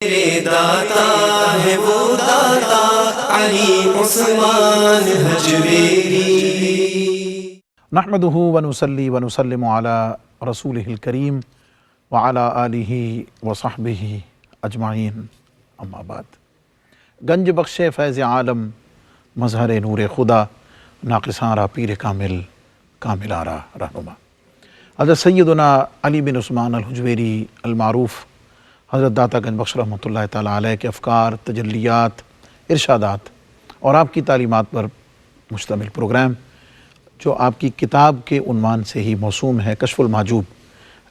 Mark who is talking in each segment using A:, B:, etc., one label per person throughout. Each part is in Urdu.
A: میرے داتا ہے وہ داتا علی عثمان حجویری۔
B: نحمدہ ونصلی ونسلم علی رسولہ الکریم وعلی آلہ وصحبہ اجمعین، اما بعد۔ گنج بخش فیض عالم، مظہر نور خدا، ناقصاں را پیر کامل، کامل آرا رہنما۔ حضرت سیدنا علی بن عثمان الحجویری المعروف حضرت داتا گنج بخش رحمۃ اللہ تعالیٰ علیہ کے افکار، تجلیات، ارشادات اور آپ کی تعلیمات پر مشتمل پروگرام، جو آپ کی کتاب کے عنوان سے ہی موسوم ہے، کشف المحجوب،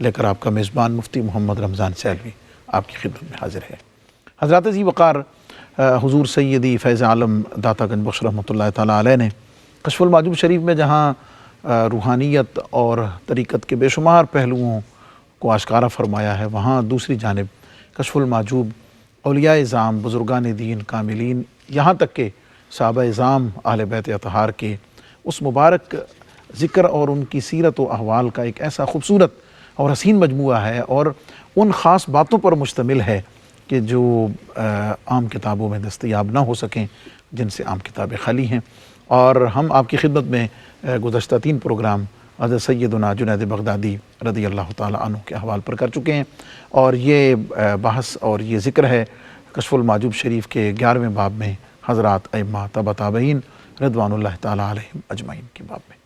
B: لے کر آپ کا میزبان مفتی محمد رمضان سیلوی آپ کی خدمت میں حاضر ہے۔ حضرات ذی وقار حضور سیدی فیض عالم داتا گنج بخش رحمۃ اللہ تعالیٰ علیہ نے کشف المحجوب شریف میں جہاں روحانیت اور طریقت کے بے شمار پہلوؤں کو آشکارا فرمایا ہے، وہاں دوسری جانب کشف المحجوب اولیاء اعظام، بزرگان دین، کاملین، یہاں تک کہ صحابہ اعظام اہل بیت اطہار کے اس مبارک ذکر اور ان کی سیرت و احوال کا ایک ایسا خوبصورت اور حسین مجموعہ ہے، اور ان خاص باتوں پر مشتمل ہے کہ جو عام کتابوں میں دستیاب نہ ہو سکیں، جن سے عام کتابیں خالی ہیں۔ اور ہم آپ کی خدمت میں گزشتہ 3 پروگرام حضرت سیدنا جنید بغدادی رضی اللہ تعالیٰ عنہ کے حوال پر کر چکے ہیں، اور یہ بحث اور یہ ذکر ہے کشف المحجوب شریف کے 11ویں باب میں، حضرات ائمہ تبع تابعین رضوان اللہ تعالیٰ علیہم اجمعین کے باب میں۔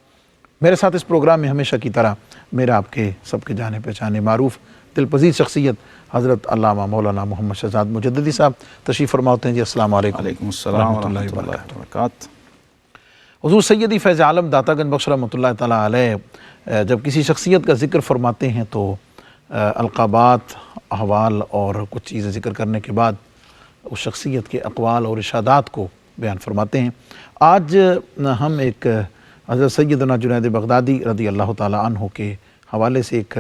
B: میرے ساتھ اس پروگرام میں ہمیشہ کی طرح میرا آپ کے سب کے جانے پہچانے معروف دل پذیر شخصیت حضرت علامہ مولانا محمد شہزاد مجددی صاحب تشریف فرما ہوتے ہیں۔ جی السلام علیکم۔
C: وعلیکم السلام ورحمۃ اللہ وبرکاتہ۔
B: حضور سیدی فیض عالم داتا گنج بخش رحمۃ اللہ تعالیٰ علیہ جب کسی شخصیت کا ذکر فرماتے ہیں تو القابات، احوال اور کچھ چیزیں ذکر کرنے کے بعد اس شخصیت کے اقوال اور ارشادات کو بیان فرماتے ہیں۔ آج ہم ایک حضرت سیدنا جنید بغدادی رضی اللہ تعالیٰ عنہ کے حوالے سے ایک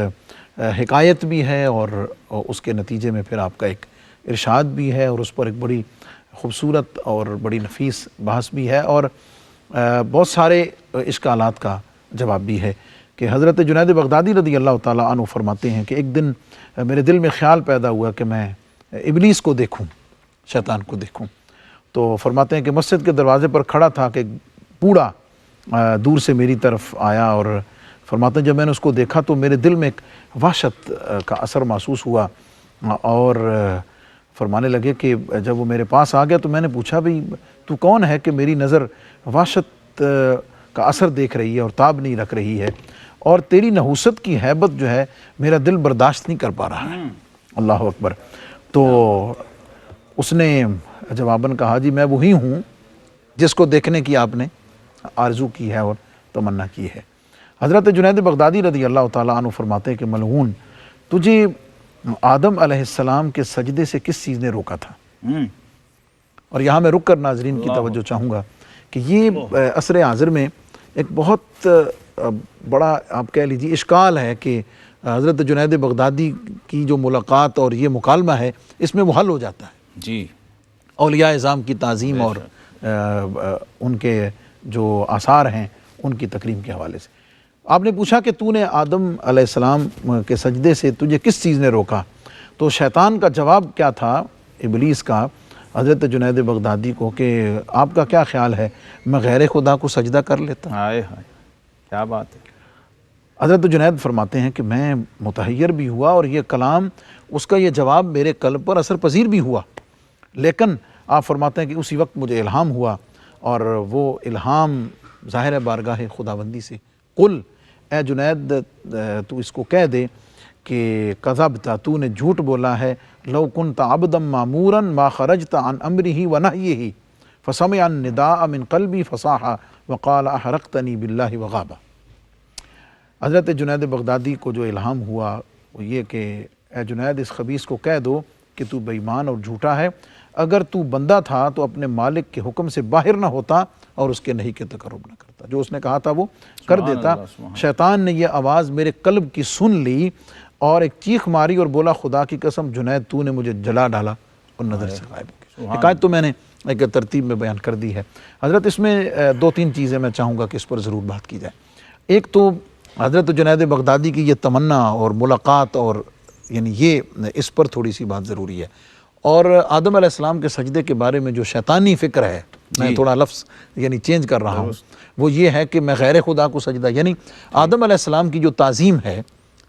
B: حکایت بھی ہے، اور اس کے نتیجے میں پھر آپ کا ایک ارشاد بھی ہے، اور اس پر ایک بڑی خوبصورت اور بڑی نفیس بحث بھی ہے، اور بہت سارے اشکالات کا جواب بھی ہے کہ حضرت جنید بغدادی رضی اللہ تعالیٰ عنہ فرماتے ہیں کہ ایک دن میرے دل میں خیال پیدا ہوا کہ میں ابلیس کو دیکھوں، شیطان کو دیکھوں۔ تو فرماتے ہیں کہ مسجد کے دروازے پر کھڑا تھا کہ بوڑھا دور سے میری طرف آیا، اور فرماتے ہیں جب میں نے اس کو دیکھا تو میرے دل میں ایک وحشت کا اثر محسوس ہوا، اور فرمانے لگے کہ جب وہ میرے پاس آ گیا تو میں نے پوچھا بھئی تو کون ہے کہ میری نظر وحشت کا اثر دیکھ رہی ہے اور تاب نہیں رکھ رہی ہے، اور تیری نحوست کی ہیبت جو ہے میرا دل برداشت نہیں کر پا رہا ہے۔ اللہ اکبر۔ تو اس نے جواباً کہا جی میں وہی ہوں جس کو دیکھنے کی آپ نے آرزو کی ہے اور تمنا کی ہے۔ حضرت جنید بغدادی رضی اللہ تعالیٰ عنہ فرماتے ہیں کہ ملعون، تجھے آدم علیہ السلام کے سجدے سے کس چیز نے روکا تھا؟ اور یہاں میں رک کر ناظرین کی توجہ چاہوں گا کہ یہ عصر حاضر میں ایک بہت بڑا آپ کہہ لیجیے اشکال ہے کہ حضرت جنید بغدادی کی جو ملاقات اور یہ مکالمہ ہے، اس میں وہ حل ہو جاتا ہے
C: جی،
B: اولیاء اعظام کی تعظیم اور ان کے جو آثار ہیں ان کی تکریم کے حوالے سے۔ آپ نے پوچھا کہ تو نے آدم علیہ السلام کے سجدے سے تجھے کس چیز نے روکا؟ تو شیطان کا جواب کیا تھا، ابلیس کا، حضرت جنید بغدادی کو کہ آپ کا کیا خیال ہے میں غیر خدا کو سجدہ کر لیتا؟
C: ہائے ہائے، کیا بات ہے۔
B: حضرت جنید فرماتے ہیں کہ میں متحیر بھی ہوا، اور یہ کلام، اس کا یہ جواب میرے قلب پر اثر پذیر بھی ہوا، لیکن آپ فرماتے ہیں کہ اسی وقت مجھے الہام ہوا، اور وہ الہام ظاہر بارگاہ خداوندی سے، قل اے جنید تو اس کو کہہ دے کہ کذبت، تو نے جھوٹ بولا ہے، لو کنت عبدا معمورا ما خرجت عن امرہ ونہیہ فسمع النداء من قلبی فصاح وقال احرقتنی باللہ وغابا۔ حضرت جنید بغدادی کو جو الہام ہوا وہ یہ کہ اے جنید اس خبیث کو کہہ دو کہ تو بے ایمان اور جھوٹا ہے، اگر تو بندہ تھا تو اپنے مالک کے حکم سے باہر نہ ہوتا اور اس کے نہیں کے تقرب نہ کرتا، جو اس نے کہا تھا وہ کر دیتا۔ شیطان نے یہ آواز میرے قلب کی سن لی اور ایک چیخ ماری اور بولا خدا کی قسم جنید تو نے مجھے جلا ڈالا اور نظر سے غائب ہو گیا۔ حکایت تو میں نے ایک ترتیب میں بیان کر دی ہے۔ حضرت اس میں 2-3 چیزیں میں چاہوں گا کہ اس پر ضرور بات کی جائے۔ ایک تو حضرت جنید بغدادی کی یہ تمنا اور ملاقات، اور یعنی یہ اس پر تھوڑی سی بات ضروری ہے، اور آدم علیہ السلام کے سجدے کے بارے میں جو شیطانی فکر ہے، میں تھوڑا لفظ یعنی چینج کر رہا ہوں، وہ یہ ہے کہ میں غیر خدا کو سجدہ، یعنی آدم علیہ السلام کی جو تعظیم ہے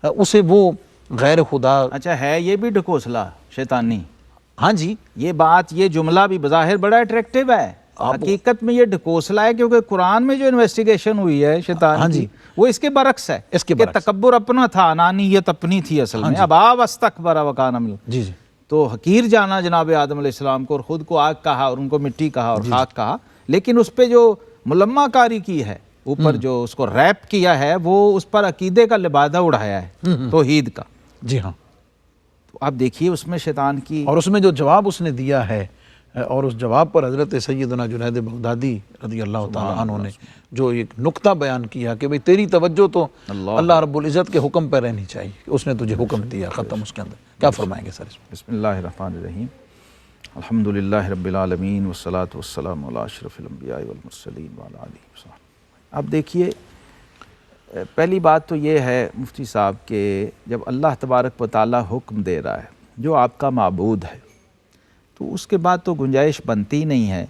B: اسے وہ غیر خدا،
C: اچھا ہے یہ بھی ڈھکوسلا شیطانی؟
B: ہاں جی،
C: یہ بات، یہ جملہ بھی بظاہر بڑا اٹریکٹیو ہے، حقیقت میں یہ ڈھکوسلا ہے، کیونکہ قرآن میں جو انویسٹیگیشن ہوئی ہے شیطان کی وہ اس کے برعکس ہے،
B: اس کے
C: کہ
B: برعکس
C: تکبر اپنا تھا، انانیت اپنی تھی اصل میں، ابا واستکبر وکان من،
B: جی جی،
C: تو حقیر جانا جناب آدم علیہ السلام کو، اور خود کو آگ کہا اور ان کو مٹی کہا اور خاک کہا، لیکن اس پہ جو ملمہ کاری کی ہے، اوپر جو اس کو ریپ کیا ہے، وہ اس پر عقیدے کا لبادہ اڑایا ہے، توحید کا۔
B: جی ہاں،
C: تو آپ دیکھیے اس میں شیطان کی،
B: اور اس میں جو جواب اس نے دیا ہے، اور اس جواب پر حضرت سیدنا جنید بغدادی رضی اللہ تعالیٰ عنہ نے جو ایک نقطہ بیان کیا کہ بھئی تیری توجہ تو اللہ رب العزت کے حکم پہ رہنی چاہیے، اس نے تجھے حکم دیا، ختم اس کے اندر، کیا فرمائیں گے سر اس میں؟
C: بسم اللہ الرحمن الرحیم، الحمدللہ رب العالمین والصلاة والسلام علی اشرف الانبیاء والمرسلین وعلی آلہ وصحبہ۔ اب دیکھیے پہلی بات تو یہ ہے مفتی صاحب کہ جب اللہ تبارک و تعالیٰ حکم دے رہا ہے جو آپ کا معبود ہے، تو اس کے بعد تو گنجائش بنتی نہیں ہے،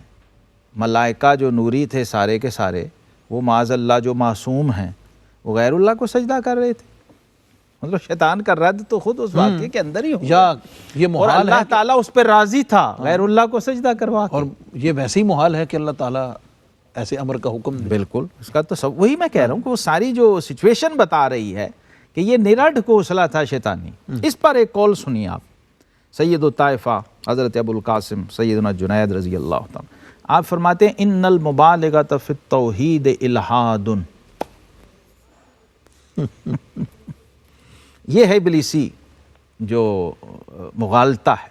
C: ملائکہ جو نوری تھے سارے کے سارے، وہ معاذ اللہ جو معصوم ہیں، وہ غیر اللہ کو سجدہ کر رہے تھے، مطلب شیطان کا رد تو خود اس واقعے کے اندر ہی ہو،
B: یا یہ
C: اور
B: محال ہے
C: اللہ تعالیٰ اس پہ راضی تھا غیر اللہ کو سجدہ کروا کے۔
B: اور یہ ویسے ہی محال ہے کہ اللہ تعالیٰ ایسے امر کا حکم دے؟
C: بالکل، اس کا تو سب وہی میں کہہ رہا ہوں کہ وہ ساری جو سچویشن بتا رہی ہے کہ یہ نرا ڈھکوسلا تھا شیطانی۔ اس پر ایک قول سنیے آپ، سید الطائفہ حضرت ابو القاسم سیدنا جنید رضی اللہ تعالیٰ، آپ فرماتے ہیں ان المبالغۃ فی التوحید الحاد، یہ ہے ابلیسی جو مغالطہ ہے،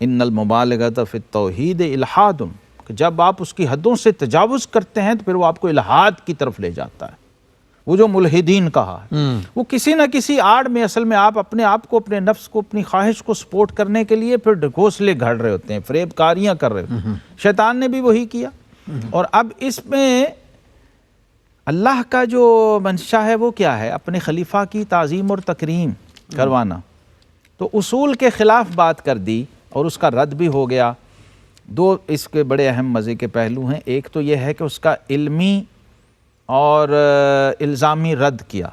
C: ان المبالغۃ فی التوحید الحاد، کہ جب آپ اس کی حدوں سے تجاوز کرتے ہیں تو پھر وہ آپ کو الحاد کی طرف لے جاتا ہے، وہ جو ملحدین کہا ہے، وہ کسی نہ کسی آڑ میں اصل میں آپ اپنے آپ کو، اپنے نفس کو، اپنی خواہش کو سپورٹ کرنے کے لیے پھر ڈھکوسلے گھڑ رہے ہوتے ہیں، فریب کاریاں کر رہے ہوتے ہیں۔ شیطان نے بھی وہی کیا، اور اب اس میں اللہ کا جو منشا ہے وہ کیا ہے؟ اپنے خلیفہ کی تعظیم اور تکریم کروانا، تو اصول کے خلاف بات کر دی اور اس کا رد بھی ہو گیا۔ دو اس کے بڑے اہم مزے کے پہلو ہیں، ایک تو یہ ہے کہ اس کا علمی اور الزامی رد کیا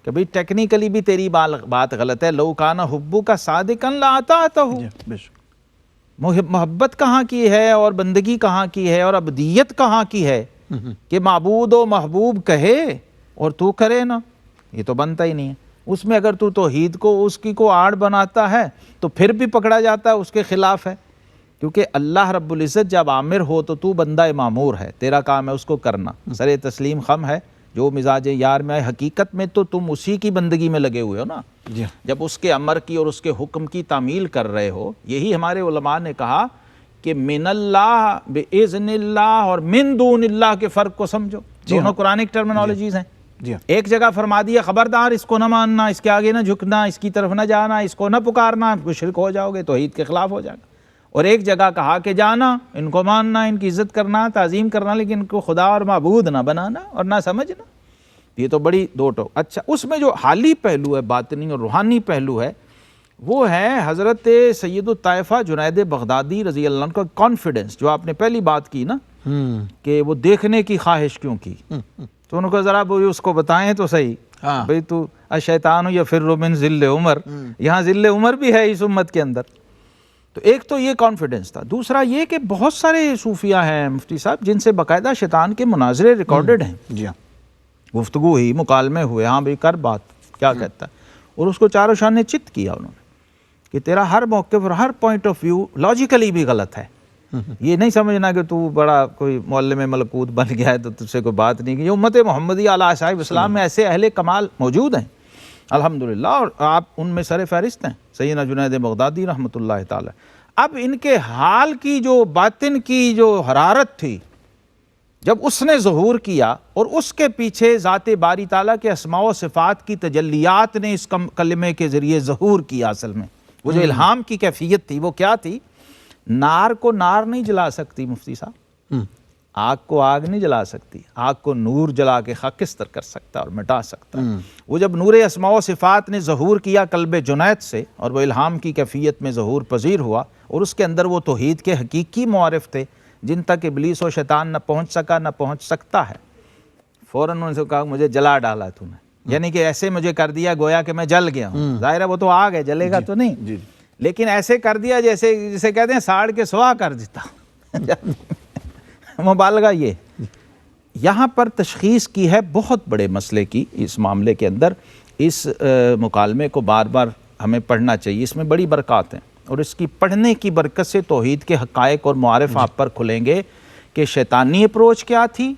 C: کہ بھئی ٹیکنیکلی بھی تیری بات غلط ہے، لو کان حبک صادقا لاطعتہ، محبت کہاں کی ہے اور بندگی کہاں کی ہے اور عبدیت کہاں کی ہے کہ معبود و محبوب کہے اور تو کرے نا، یہ تو بنتا ہی نہیں ہے۔ اس میں اگر تو توحید کو اس کی کو آڑ بناتا ہے تو پھر بھی پکڑا جاتا ہے، اس کے خلاف ہے، کیونکہ اللہ رب العزت جب آمر ہو تو بندہ معمور ہے، تیرا کام ہے اس کو کرنا، سر تسلیم خم ہے، جو مزاج یار میں آئے، حقیقت میں تو تم اسی کی بندگی میں لگے ہوئے ہو نا، جب اس کے امر کی اور اس کے حکم کی تعمیل کر رہے ہو۔ یہی ہمارے علماء نے کہا کہ من اللہ باذن اللہ اور من دون اللہ کے فرق کو سمجھو، دونوں قرآنک ٹرمینالوجیز ہیں۔ ایک جگہ فرما دیا خبردار اس کو نہ ماننا، اس کے آگے نہ جھکنا، اس کی طرف نہ جانا، اس کو نہ پکارنا، شرک ہو جاؤ گے، توحید کے خلاف ہو جائے گا۔ اور ایک جگہ کہا کہ جانا، ان کو ماننا، ان کی عزت کرنا، تعظیم کرنا، لیکن ان کو خدا اور معبود نہ بنانا اور نہ سمجھنا۔ یہ تو بڑی دو ٹوک۔ اچھا، اس میں جو حالی پہلو ہے، باطنی اور روحانی پہلو ہے، وہ ہے حضرت سید الطائفہ جنید بغدادی رضی اللہ عنہ کا کانفیڈنس، جو آپ نے پہلی بات کی نا کہ وہ دیکھنے کی خواہش کیوں کی، تو ان کو ذرا اس کو بتائیں تو صحیح، بھئی تو الشیطان یفر من ذل عمر، یہاں ذل عمر بھی ہے اس امت کے اندر۔ تو ایک تو یہ کانفیڈنس تھا، دوسرا یہ کہ بہت سارے صوفیہ ہیں مفتی صاحب جن سے باقاعدہ شیطان کے مناظرے ریکارڈڈ ہیں،
B: جی ہاں،
C: گفتگو ہوئی، مکالمے ہوئے، ہاں بھئی کر بات، کیا کہتا ہے، اور اس کو چاروں شان نے چت کیا انہوں نے کہ تیرا ہر موقف اور ہر پوائنٹ آف ویو لاجیکلی بھی غلط ہے، یہ نہیں سمجھنا کہ تو بڑا کوئی معلم ملکوت بن گیا ہے تو تجھ سے کوئی بات نہیں کی۔ یہ امت محمدی علیہ صاحب اسلام میں ایسے اہل کمال موجود ہیں الحمدللہ، اور آپ ان میں سر فہرست ہیں، سیدنا جنید بغدادی رحمۃ اللہ تعالی۔ اب ان کے حال کی جو باطن کی جو حرارت تھی، جب اس نے ظہور کیا اور اس کے پیچھے ذات باری تعالیٰ کے اسماء و صفات کی تجلیات نے اس کلمے کے ذریعے ظہور کیا، اصل میں وہ جو الہام کی کیفیت تھی وہ کیا تھی؟ نار کو نار نہیں جلا سکتی مفتی صاحب، آگ کو آگ نہیں جلا سکتی، آگ کو نور جلا کے خاکستر کر سکتا اور مٹا سکتا ہے۔ وہ جب نور اسماء و صفات نے ظہور کیا قلب جنید سے اور وہ الہام کی کیفیت میں ظہور پذیر ہوا اور اس کے اندر وہ توحید کے حقیقی معارف تھے جن تک ابلیس و شیطان نہ پہنچ سکا نہ پہنچ سکتا ہے، فوراً انہوں نے کہا مجھے جلا ڈالا تو نے، یعنی کہ ایسے مجھے کر دیا گویا کہ میں جل گیا ہوں۔ ظاہر ہے وہ تو آگ ہے، جلے گا تو نہیں، لیکن ایسے کر دیا جیسے کہتے ہیں ساڑ کے سوا کر دیتا۔ مبالغہ یہ یہاں پر تشخیص کی ہے بہت بڑے مسئلے کی اس معاملے کے اندر۔ اس مکالمے کو بار بار ہمیں پڑھنا چاہیے، اس میں بڑی برکات ہیں، اور اس کی پڑھنے کی برکت سے توحید کے حقائق اور معارف آپ پر کھلیں گے کہ شیطانی اپروچ کیا تھی،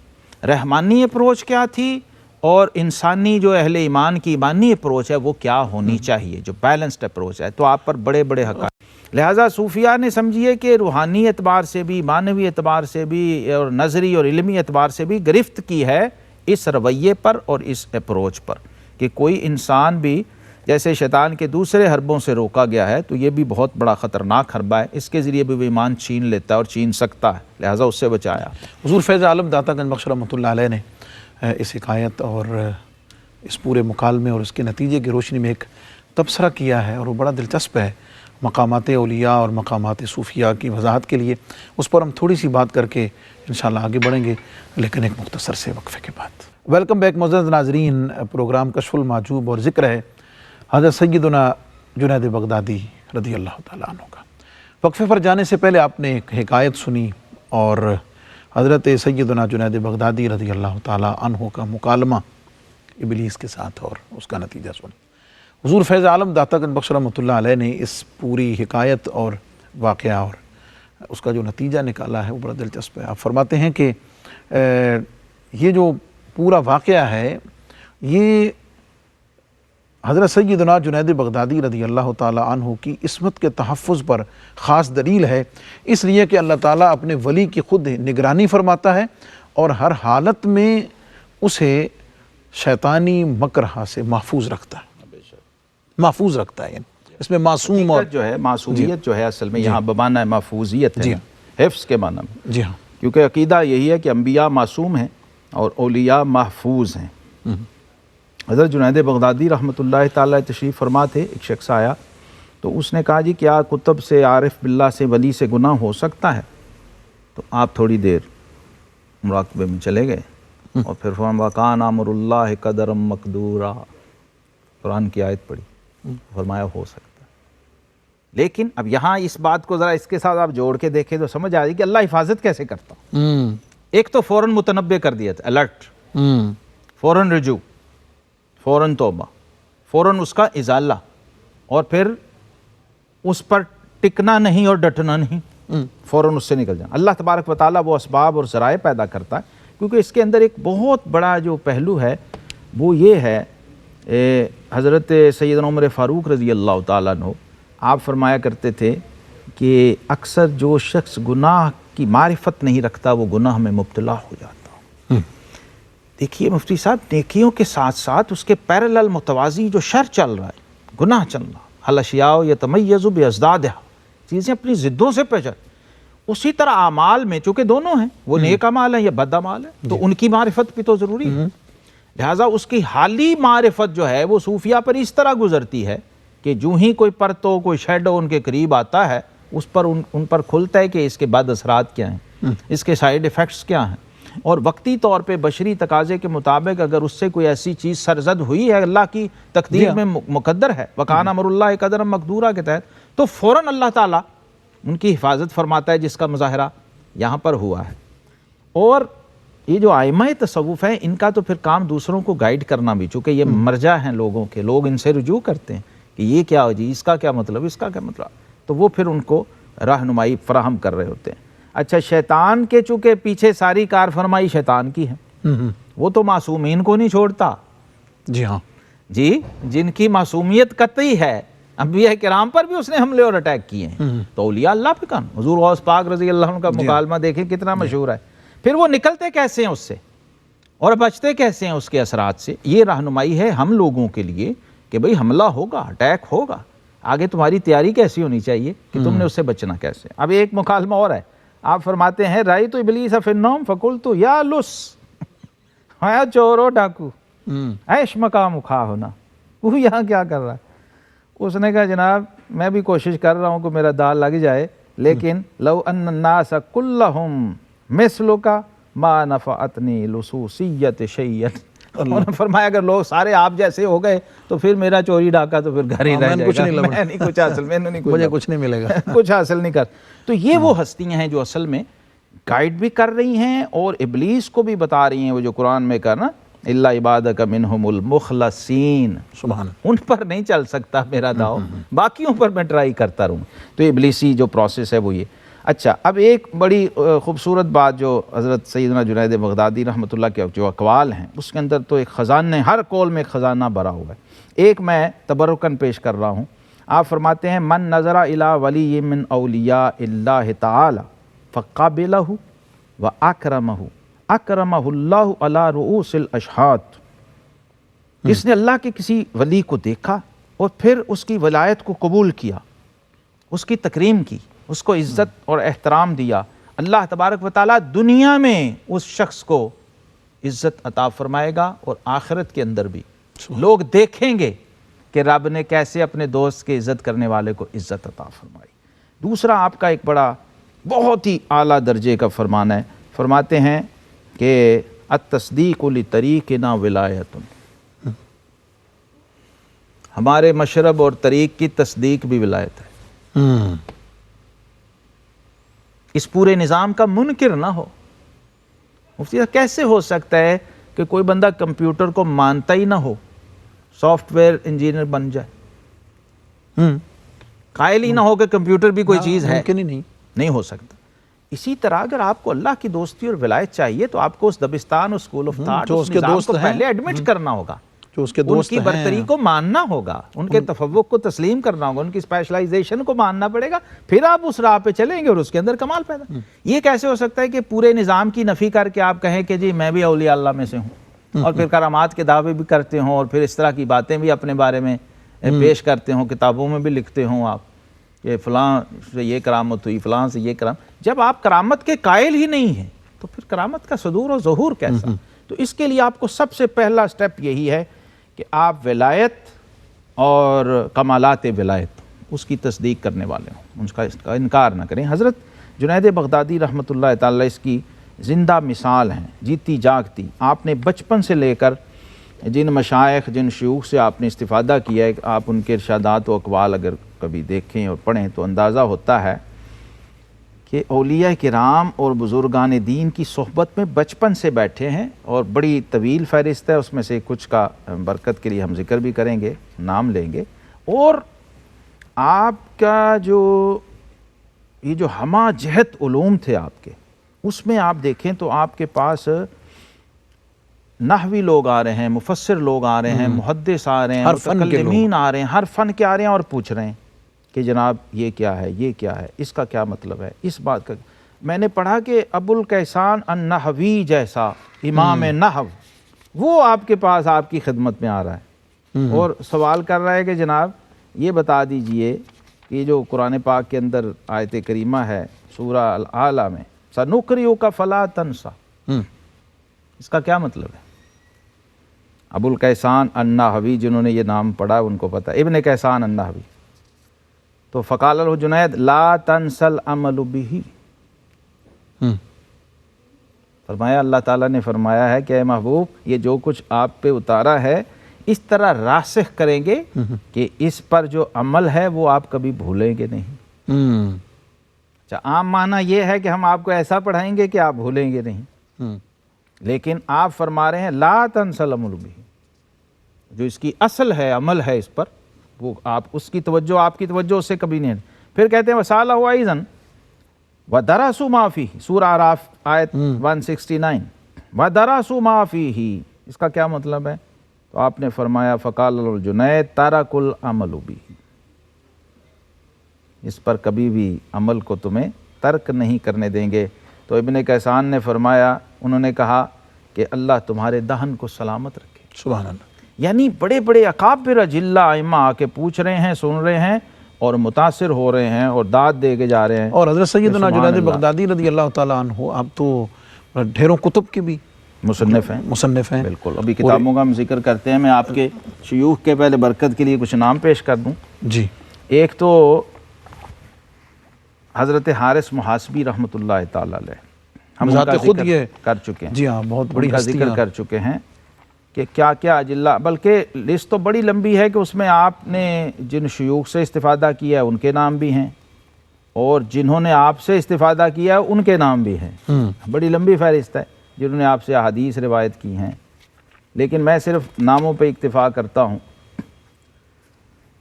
C: رحمانی اپروچ کیا تھی، اور انسانی جو اہل ایمان کی ایمانی اپروچ ہے وہ کیا ہونی چاہیے، جو بیلنسڈ اپروچ ہے۔ تو آپ پر بڑے بڑے حقائق، لہٰذا صوفیہ نے سمجھیے کہ روحانی اعتبار سے بھی، معنوی اعتبار سے بھی، اور نظری اور علمی اعتبار سے بھی گرفت کی ہے اس رویے پر اور اس اپروچ پر، کہ کوئی انسان بھی جیسے شیطان کے دوسرے حربوں سے روکا گیا ہے تو یہ بھی بہت بڑا خطرناک حربہ ہے، اس کے ذریعے بھی وہ ایمان چھین لیتا ہے اور چھین سکتا ہے، لہٰذا اس سے بچایا۔
B: حضور فیض عالم داتا گنج بخش رحمۃ اللہ علیہ نے اس حکایت اور اس پورے مکالمے اور اس کے نتیجے کی روشنی میں ایک تبصرہ کیا ہے، اور وہ بڑا دلچسپ ہے مقامات اولیاء اور مقامات صوفیہ کی وضاحت کے لیے۔ اس پر ہم تھوڑی سی بات کر کے انشاءاللہ آگے بڑھیں گے، لیکن ایک مختصر سے وقفے کے بعد۔ ویلکم بیک معزز ناظرین، پروگرام کشف المحجوب اور ذکر ہے حضرت سیدنا جنید بغدادی رضی اللہ تعالیٰ عنہ کا۔ وقفے پر جانے سے پہلے آپ نے ایک حکایت سنی اور حضرت سیدنا جنید بغدادی رضی اللہ تعالیٰ عنہ کا مکالمہ ابلیس کے ساتھ اور اس کا نتیجہ سنی۔ حضور فیض عالم داتا گنج بخش رحمۃ اللہ علیہ نے اس پوری حکایت اور واقعہ اور اس کا جو نتیجہ نکالا ہے وہ بڑا دلچسپ ہے۔ آپ فرماتے ہیں کہ یہ جو پورا واقعہ ہے یہ حضرت سیدنا جنید بغدادی رضی اللہ تعالیٰ عنہ کی عصمت کے تحفظ پر خاص دلیل ہے، اس لیے کہ اللہ تعالیٰ اپنے ولی کی خود نگرانی فرماتا ہے اور ہر حالت میں اسے شیطانی مکرہ سے محفوظ رکھتا ہے، محفوظ رکھتا ہے، یعنی اس میں معصوم اور
C: جو ہے معصومیت جو ہے اصل میں یہاں بمعنی محفوظیت ہے، حفظ کے معنی میں،
B: جی ہاں،
C: کیونکہ عقیدہ یہی ہے کہ انبیاء معصوم ہیں اور اولیاء محفوظ ہیں۔ حضرت جنید بغدادی رحمۃ اللہ تعالیٰ تشریف فرما تھے، ایک شخص آیا تو اس نے کہا جی کیا کتب سے، عارف باللہ سے، ولی سے گناہ ہو سکتا ہے؟ تو آپ تھوڑی دیر مراقبے میں چلے گئے اور پھر فرمایا وَكَانَ أَمْرُ اللَّهِ قَدَرًا مَقْدُورًا، قرآن کی آیت پڑھی، فرمایا ہو سکتا ہے۔ لیکن اب یہاں اس بات کو ذرا اس کے ساتھ آپ جوڑ کے دیکھیں تو سمجھ آ جائے کہ اللہ حفاظت کیسے کرتا ہوں۔ ایک تو فوراً متنبع کر دیا تھا، الرٹ، فوراً رجوع، فوراً توبہ، فوراً اس کا ازالہ، اور پھر اس پر ٹکنا نہیں اور ڈٹنا نہیں، فوراً اس سے نکل جانا۔ اللہ تبارک و تعالیٰ وہ اسباب اور ذرائع پیدا کرتا ہے، کیونکہ اس کے اندر ایک بہت بڑا جو پہلو ہے وہ یہ ہے، حضرت سیدنا عمر فاروق رضی اللہ تعالیٰ عنہ آپ فرمایا کرتے تھے کہ اکثر جو شخص گناہ کی معرفت نہیں رکھتا وہ گناہ میں مبتلا ہو جاتا۔ دیکھیے مفتی صاحب، نیکیوں کے ساتھ ساتھ اس کے پیرالل متوازی جو شر چل رہا ہے، گناہ چل رہا، الاشیاء یتمیز بازدادہا، چیزیں اپنی ضدوں سے پہچان، اسی طرح اعمال میں چونکہ دونوں ہیں، وہ نیک اعمال ہیں یا بد اعمال ہیں، تو ان کی معرفت بھی تو ضروری ہے، لہٰذا اس کی حالی معرفت جو ہے وہ صوفیہ پر اس طرح گزرتی ہے کہ جو ہی کوئی پرتو، کوئی شیڈو ان کے قریب آتا ہے اس پر ان پر کھلتا ہے کہ اس کے بعد اثرات کیا ہیں، اس کے سائیڈ ایفیکٹس کیا ہیں، اور وقتی طور پہ بشری تقاضے کے مطابق اگر اس سے کوئی ایسی چیز سرزد ہوئی ہے اللہ کی تقدیر میں مقدر ہے، وَكَانَ أَمْرُ اللَّهِ قَدَرًا مَقْدُورًا کے تحت، تو فوراً اللہ تعالیٰ ان کی حفاظت فرماتا ہے، جس کا مظاہرہ یہاں پر ہوا ہے۔ اور یہ جو ائمہ تصوف ہیں ان کا تو پھر کام دوسروں کو گائیڈ کرنا بھی، چونکہ یہ مرجع ہیں لوگوں کے، لوگ ان سے رجوع کرتے ہیں کہ یہ کیا ہو جی، اس کا کیا مطلب، اس کا کیا مطلب، تو وہ پھر ان کو رہنمائی فراہم کر رہے ہوتے ہیں۔ اچھا، شیطان کے چونکہ پیچھے ساری کار فرمائی شیطان کی ہے، وہ تو معصومین کو نہیں چھوڑتا،
B: جی ہاں،
C: جی جن کی معصومیت قطعی ہے، انبیاء کرام پر بھی اس نے حملے اور اٹیک کیے ہیں، تو اولیاء اللہ پہ کون، حضور غوث پاک رضی اللہ عنہ کا مکالمہ دیکھیں کتنا مشہور ہے، پھر وہ نکلتے کیسے ہیں اس سے اور بچتے کیسے ہیں اس کے اثرات سے۔ یہ رہنمائی ہے ہم لوگوں کے لیے کہ بھئی حملہ ہوگا، اٹیک ہوگا، آگے تمہاری تیاری کیسی ہونی چاہیے کہ تم نے اس سے بچنا کیسے۔ اب ایک مکالمہ اور ہے، آپ فرماتے ہیں رأیت ابلیس فی النوم فقلت یا لس، ہے چورو ڈاکو، عیش مقام کھا ہونا، وہ یہاں کیا کر رہا ہے؟ اس نے کہا جناب میں بھی کوشش کر رہا ہوں کہ میرا دال لگ جائے، لیکن لو ان الناس کلہم مثلک ما نفعتنی لصوصیت شیئا، انہوں نے فرمایا اگر لوگ سارے آپ جیسے ہو گئے تو پھر میرا چوری ڈاکہ تو پھر گھر ہی رہ جائے گا، میں نہیں کچھ حاصل، میں نہیں
B: مجھے کچھ نہیں ملے گا،
C: کچھ حاصل نہیں کر۔ تو یہ وہ ہستیاں ہیں جو اصل میں گائیڈ بھی کر رہی ہیں اور ابلیس کو بھی بتا رہی ہیں، وہ جو قرآن میں کہا نا الا عبادک منہم المخلصین،
B: سبحان
C: ان پر نہیں چل سکتا میرا داؤ، باقیوں پر میں ٹرائی کرتا رہوں۔ تو ابلیسی جو پروسیس ہے وہ یہ۔ اچھا، اب ایک بڑی خوبصورت بات جو حضرت سیدنا جنید بغدادی رحمۃ اللہ کے جو اقوال ہیں اس کے اندر تو ایک خزانے، ہر قول میں ایک خزانہ بھرا ہوا ہے۔ ایک میں تبرکاً پیش کر رہا ہوں۔ آپ فرماتے ہیں من نظر الی ولی من اولیاء اللہ تعالی فقابلہ واکرمہ اکرمہ اللہ علی رؤوس الاشہاد، جس نے اللہ کے کسی ولی کو دیکھا اور پھر اس کی ولایت کو قبول کیا، اس کی تکریم کی، اس کو عزت اور احترام دیا، اللہ تبارک و تعالیٰ دنیا میں اس شخص کو عزت عطا فرمائے گا اور آخرت کے اندر بھی لوگ دیکھیں گے کہ رب نے کیسے اپنے دوست کے عزت کرنے والے کو عزت عطا فرمائی۔ دوسرا آپ کا ایک بڑا بہت ہی اعلیٰ درجے کا فرمان ہے، فرماتے ہیں کہ التصدیق لطریقنا ولایت، ہمارے مشرب اور طریق کی تصدیق بھی ولایت ہے۔ اس پورے نظام کا منکر نہ ہو۔ مفتی صاحب کیسے ہو سکتا ہے کہ کوئی بندہ کمپیوٹر کو مانتا ہی نہ ہو، سافٹ ویئر انجینئر بن جائے، قائل ہی نہ ہو کہ کمپیوٹر بھی کوئی چیز ہے؟
B: ممکن ہی نہیں
C: ہو سکتا۔ اسی طرح اگر آپ کو اللہ کی دوستی اور ولایت چاہیے تو آپ کو اس دبستان، اس اسکول آف تھاٹ،
B: جو
C: اس
B: اس کے
C: نظام
B: دوست
C: کو
B: ہیں،
C: پہلے ایڈمٹ کرنا ہوگا،
B: جو اس کے
C: ان
B: دوست
C: کی
B: ہیں،
C: برتری کو ماننا ہوگا، ان کے تفوق کو تسلیم کرنا ہوگا، ان کی اسپیشلائزیشن کو ماننا پڑے گا، پھر آپ اس راہ پہ چلیں گے اور اس کے اندر کمال پیدا۔ یہ کیسے ہو سکتا ہے کہ پورے نظام کی نفی کر کے آپ کہیں کہ جی میں بھی اولیاء اللہ میں سے ہوں، اور پھر کرامات کے دعوے بھی کرتے ہوں اور پھر اس طرح کی باتیں بھی اپنے بارے میں پیش کرتے ہوں، کتابوں میں بھی لکھتے ہوں آپ کہ فلاں سے یہ کرامت ہوئی، فلاں سے یہ کرامت۔ جب آپ کرامت کے قائل ہی نہیں ہیں تو پھر کرامت کا صدور اور ظہور کیسا؟ تو اس کے لیے آپ کو سب سے پہلا سٹیپ یہی ہے کہ آپ ولایت اور کمالات ولایت اس کی تصدیق کرنے والے ہوں، اس کا انکار نہ کریں۔ حضرت جنید بغدادی رحمۃ اللہ تعالی اس کی زندہ مثال ہیں، جیتی جاگتی۔ آپ نے بچپن سے لے کر جن مشائخ، جن شیوخ سے آپ نے استفادہ کیا ہے، آپ ان کے ارشادات و اقوال اگر کبھی دیکھیں اور پڑھیں تو اندازہ ہوتا ہے کہ اولیاء کرام اور بزرگان دین کی صحبت میں بچپن سے بیٹھے ہیں، اور بڑی طویل فہرست ہے، اس میں سے کچھ کا برکت کے لیے ہم ذکر بھی کریں گے، نام لیں گے۔ اور آپ کا یہ جو ہمہ جہت علوم تھے آپ کے، اس میں آپ دیکھیں تو آپ کے پاس نحوی لوگ آ رہے ہیں، مفسر لوگ آ رہے ہیں، محدث آ رہے ہیں،
B: ہر فن کے
C: متکلمین آ رہے ہیں، ہر فن کے آ رہے ہیں اور پوچھ رہے ہیں کہ جناب یہ کیا ہے، یہ کیا ہے، اس کا کیا مطلب ہے، اس بات کا۔ میں نے پڑھا کہ ابو الکیسان النحوی جیسا امام نحو وہ آپ کے پاس آپ کی خدمت میں آ رہا ہے اور سوال کر رہا ہے کہ جناب یہ بتا دیجئے کہ یہ جو قرآن پاک کے اندر آیت کریمہ ہے سورہ الاعلیٰ میں سَنُقْرِئُكَ فَلَا تَنْسَى، اس کا کیا مطلب ہے؟ ابو الکیسان النحوی، جنہوں نے یہ نام پڑھا ان کو پتہ، ابن کیسان النحوی۔ تو فقال له جنید لا تنس العمل به، فرمایا اللہ تعالیٰ نے فرمایا ہے کہ اے محبوب یہ جو کچھ آپ پہ اتارا ہے اس طرح راسخ کریں گے کہ اس پر جو عمل ہے وہ آپ کبھی بھولیں گے نہیں۔ اچھا، عام معنی یہ ہے کہ ہم آپ کو ایسا پڑھائیں گے کہ آپ بھولیں گے نہیں، لیکن آپ فرما رہے ہیں لا تنس العمل به، جو اس کی اصل ہے، عمل ہے اس پر، وہ آپ اس کی توجہ، آپ کی توجہ اس سے کبھی نہیں۔ پھر کہتے ہیں وَسَأَلَهُ أَيْضًا وَدَرَسُوا مَا فِيهِ، سورہ اعراف آیت 169، وَدَرَسُوا مَا فِيهِ، اس کا کیا مطلب ہے؟ تو آپ نے فرمایا فقال الجنید تَرَكُ الْعَمَلُ بِهِ، اس پر کبھی بھی عمل کو تمہیں ترک نہیں کرنے دیں گے۔ تو ابن کیسان نے فرمایا، انہوں نے کہا کہ اللہ تمہارے دہن کو سلامت رکھے۔
B: سبحان اللہ۔
C: یعنی بڑے بڑے اکابر اجلہ ائمہ آ کے پوچھ رہے ہیں، سن رہے ہیں، اور متاثر ہو رہے ہیں اور داد دے کے جا رہے ہیں.
B: اور حضرت سیدنا
C: سبحان
B: جنید
C: اللہ.
B: بغدادی رضی اللہ تعالیٰ عنہ آپ تو ڈھیروں کتب کے بھی
C: مصنف ہیں.
B: مصنف ہیں.
C: بالکل. ابھی کتابوں کا ہم ذکر کرتے ہیں. میں آپ کے شیوخ کے پہلے برکت کے لیے کچھ نام پیش کر دوں.
B: جی.
C: ایک تو حضرت حارث محاسبی رحمۃ اللہ تعالی علیہ، ہم ان کا
B: خود
C: ذکر
B: یہ
C: کر چکے ہیں.
B: جی ہاں بہت بڑی
C: ان کا
B: ہستی
C: ذکر کر چکے ہیں کہ کیا کیا اجلا، بلکہ لسٹ تو بڑی لمبی ہے کہ اس میں آپ نے جن شیوخ سے استفادہ کیا ہے ان کے نام بھی ہیں، اور جنہوں نے آپ سے استفادہ کیا ہے ان کے نام بھی ہیں. بڑی لمبی فہرست ہے جنہوں نے آپ سے احادیث روایت کی ہیں، لیکن میں صرف ناموں پہ اکتفا کرتا ہوں.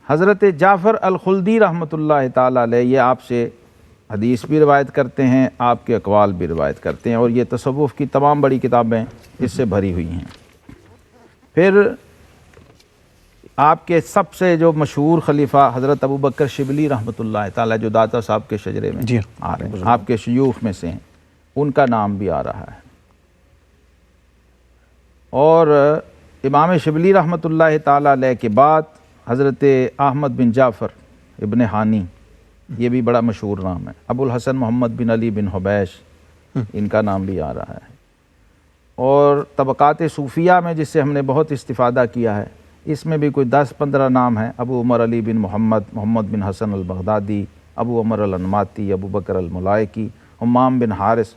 C: حضرت جعفر الخلدی رحمۃ اللہ تعالی علیہ، یہ آپ سے حدیث بھی روایت کرتے ہیں، آپ کے اقوال بھی روایت کرتے ہیں، اور یہ تصوف کی تمام بڑی کتابیں اس سے بھری ہوئی ہیں. پھر آپ کے سب سے جو مشہور خلیفہ حضرت ابوبکر شبلی رحمۃ اللہ تعالی، جو داتا صاحب کے شجرے میں آ رہے ہیں، آپ کے شیوخ میں سے ہیں، ان کا نام بھی آ رہا ہے. اور امام شبلی رحمۃ اللہ تعالی علیہ کے بعد حضرت احمد بن جعفر ابن حانی، یہ بھی بڑا مشہور نام ہے. ابو الحسن محمد بن علی بن حبیش، ان کا نام بھی آ رہا ہے. اور طبقات صوفیہ میں جس سے ہم نے بہت استفادہ کیا ہے، اس میں بھی کوئی 10-15 نام ہیں. ابو عمر علی بن محمد بن حسن البغدادی، ابو عمر الانماتی، ابو بکر الملائکی، حمام بن حارث.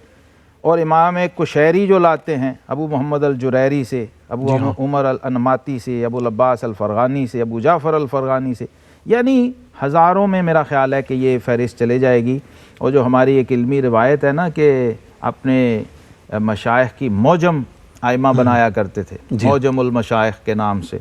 C: اور امام کشیری جو لاتے ہیں ابو محمد الجریری سے، ابو عمر الانماتی سے، ابو العباس الفرغانی سے، ابو جعفر الفرغانی سے، یعنی ہزاروں میں میرا خیال ہے کہ یہ فہرست چلے جائے گی. اور جو ہماری ایک علمی روایت ہے نا کہ اپنے مشائخ کی موجم ائمہ بنایا کرتے تھے، موجم المشائخ کے نام سے،